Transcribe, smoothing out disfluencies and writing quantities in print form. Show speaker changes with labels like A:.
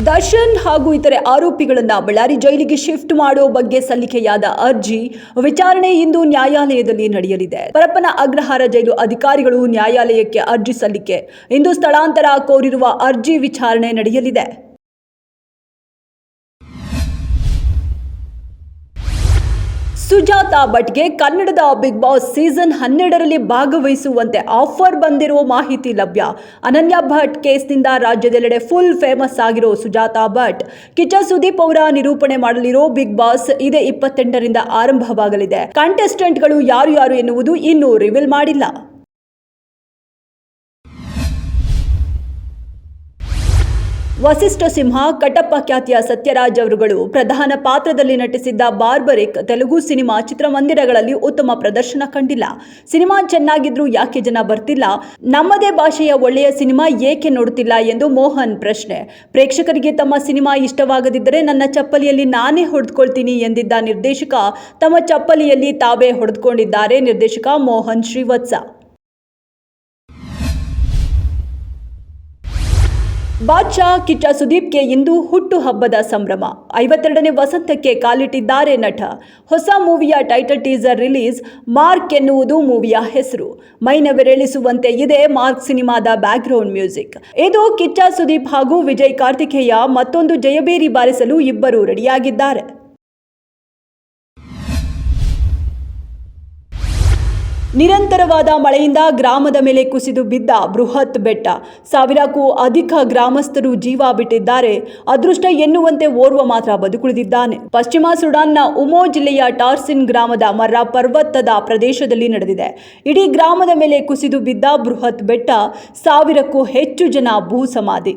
A: ದರ್ಶನ್ ಹಾಗೂ ಇತರೆ ಆರೋಪಿಗಳನ್ನು ಬಳ್ಳಾರಿ ಜೈಲಿಗೆ ಶಿಫ್ಟ್ ಮಾಡುವ ಬಗ್ಗೆ ಸಲ್ಲಿಕೆಯಾದ ಅರ್ಜಿ ವಿಚಾರಣೆ ಇಂದು ನ್ಯಾಯಾಲಯದಲ್ಲಿ ನಡೆಯಲಿದೆ. ಪರಪ್ಪನ ಅಗ್ರಹಾರ ಜೈಲು ಅಧಿಕಾರಿಗಳು ನ್ಯಾಯಾಲಯಕ್ಕೆ ಅರ್ಜಿ ಸಲ್ಲಿಕೆ ಇಂದು ಸ್ಥಳಾಂತರ ಕೋರಿರುವ ಅರ್ಜಿ ವಿಚಾರಣೆ ನಡೆಯಲಿದೆ. ಸುಜಾತಾ ಭಟ್ಗೆ ಕನ್ನಡದ ಬಿಗ್ ಬಾಸ್ ಸೀಸನ್ 12ರಲ್ಲಿ ಭಾಗವಹಿಸುವಂತೆ ಆಫರ್ ಬಂದಿರುವ ಮಾಹಿತಿ ಲಭ್ಯ. ಅನನ್ಯ ಭಟ್ ಕೇಸ್ನಿಂದ ರಾಜ್ಯದೆಲ್ಲೆಡೆ ಫುಲ್ ಫೇಮಸ್ ಆಗಿರೋ ಸುಜಾತಾ ಭಟ್ ಕಿಚ್ಚ ಸುದೀಪ್ ಅವರ ನಿರೂಪಣೆ ಮಾಡಲಿರೋ ಬಿಗ್ ಬಾಸ್ ಇದೇ 28ರಿಂದ ಆರಂಭವಾಗಲಿದೆ. ಕಂಟೆಸ್ಟೆಂಟ್ಗಳು ಯಾರು ಎನ್ನುವುದು ಇನ್ನೂ ರಿವೀಲ್ ಮಾಡಿಲ್ಲ. ವಸಿಷ್ಠ ಸಿಂಹ, ಕಟ್ಟಪ್ಪ ಖ್ಯಾತಿಯ ಸತ್ಯರಾಜ್ ಅವರುಗಳು ಪ್ರಧಾನ ಪಾತ್ರದಲ್ಲಿ ನಟಿಸಿದ್ದ ಬಾರ್ಬರಿಕ್ ತೆಲುಗು ಸಿನಿಮಾ ಚಿತ್ರಮಂದಿರಗಳಲ್ಲಿ ಉತ್ತಮ ಪ್ರದರ್ಶನ ಕಂಡಿಲ್ಲ. ಸಿನಿಮಾ ಚೆನ್ನಾಗಿದ್ರೂ ಯಾಕೆ ಜನ ಬರ್ತಿಲ್ಲ? ನಮ್ಮದೇ ಭಾಷೆಯ ಒಳ್ಳೆಯ ಸಿನಿಮಾ ಏಕೆ ನೋಡುತ್ತಿಲ್ಲ ಎಂದು ಮೋಹನ್ ಪ್ರಶ್ನೆ. ಪ್ರೇಕ್ಷಕರಿಗೆ ತಮ್ಮ ಸಿನಿಮಾ ಇಷ್ಟವಾಗದಿದ್ದರೆ ನನ್ನ ಚಪ್ಪಲಿಯಲ್ಲಿ ನಾನೇ ಹೊಡೆದುಕೊಳ್ತೀನಿ ಎಂದಿದ್ದ ನಿರ್ದೇಶಕ ತಮ್ಮ ಚಪ್ಪಲಿಯಲ್ಲಿ ತಾವೇ ಹೊಡೆದುಕೊಂಡಿದ್ದಾರೆ. ನಿರ್ದೇಶಕ ಮೋಹನ್ ಶ್ರೀವತ್ಸ. ಬಾದ್ಶಾ ಕಿಚ್ಚ ಸುದೀಪ್ಗೆ ಇಂದು ಹುಟ್ಟು ಹಬ್ಬದ ಸಂಭ್ರಮ. 52ನೇ ವಸಂತಕ್ಕೆ ಕಾಲಿಟ್ಟಿದ್ದಾರೆ ನಟ. ಹೊಸ ಮೂವಿಯ ಟೈಟಲ್ ಟೀಸರ್ ರಿಲೀಸ್. ಮಾರ್ಕ್ ಎನ್ನುವುದು ಮೂವಿಯ ಹೆಸರು. ಮೈನವಿರೇಳಿಸುವಂತೆ ಇದೆ ಮಾರ್ಕ್ ಸಿನಿಮಾದ ಬ್ಯಾಕ್ಗ್ರೌಂಡ್ ಮ್ಯೂಸಿಕ್. ಇದು ಕಿಚ್ಚ ಸುದೀಪ್ ಹಾಗೂ ವಿಜಯ್ ಕಾರ್ತಿಕೇಯ ಮತ್ತೊಂದು ಜಯಬೇರಿ ಬಾರಿಸಲು ಇಬ್ಬರು ರೆಡಿಯಾಗಿದ್ದಾರೆ. ನಿರಂತರವಾದ ಮಳೆಯಿಂದ ಗ್ರಾಮದ ಮೇಲೆ ಕುಸಿದು ಬಿದ್ದ ಬೃಹತ್ ಬೆಟ್ಟ. 1000ಕ್ಕೂ ಅಧಿಕ ಗ್ರಾಮಸ್ಥರು ಜೀವ ಬಿಟ್ಟಿದ್ದಾರೆ. ಅದೃಷ್ಟ ಎನ್ನುವಂತೆ ಓರ್ವ ಮಾತ್ರ ಬದುಕುಳಿದಿದ್ದಾನೆ. ಪಶ್ಚಿಮ ಸುಡಾನ್ನ ಉಮೋ ಜಿಲ್ಲೆಯ ಟಾರ್ಸಿನ್ ಗ್ರಾಮದ ಮರ್ರಾ ಪರ್ವತದ ಪ್ರದೇಶದಲ್ಲಿ ನಡೆದಿದೆ. ಇಡೀ ಗ್ರಾಮದ ಮೇಲೆ ಕುಸಿದು ಬಿದ್ದ ಬೃಹತ್ ಬೆಟ್ಟ. 1000ಕ್ಕೂ ಹೆಚ್ಚು ಜನ ಭೂ ಸಮಾಧಿ.